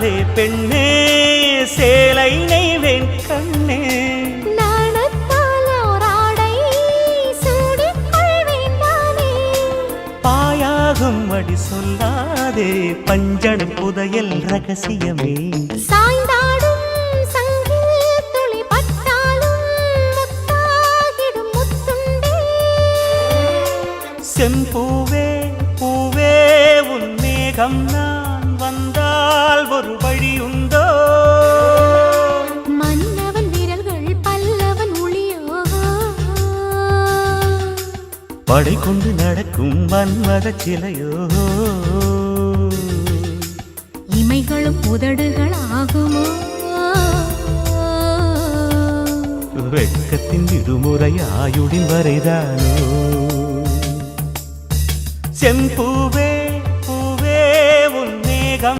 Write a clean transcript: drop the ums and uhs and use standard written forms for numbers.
பின்னாலே பெண்ணே சேலை நெய்வேன் கண்ணே பாயாகும் அடி சொல்லாதே பஞ்சடும் புதையல் ரகசியமே சாய்ந்தாடும் சங்கில் துளி பட்டாலும் முத்தாகிடும் முத்துண்டே செம்பூவே பூவே உன் மேகம் நான் வந்தால் ஒரு வழி உண்டோ மன்னவன் விரல்கள் பல்லவன் ஒளியோ படை கொண்டு நடக்கும் வன்மத சிலையோ இமைகளும் உதடுகள் ஆகுமோ வெட்கத்தின் விடுமுறை ஆயுடின் வரைதானோ செம்பூவே பூவே உன் மேகம்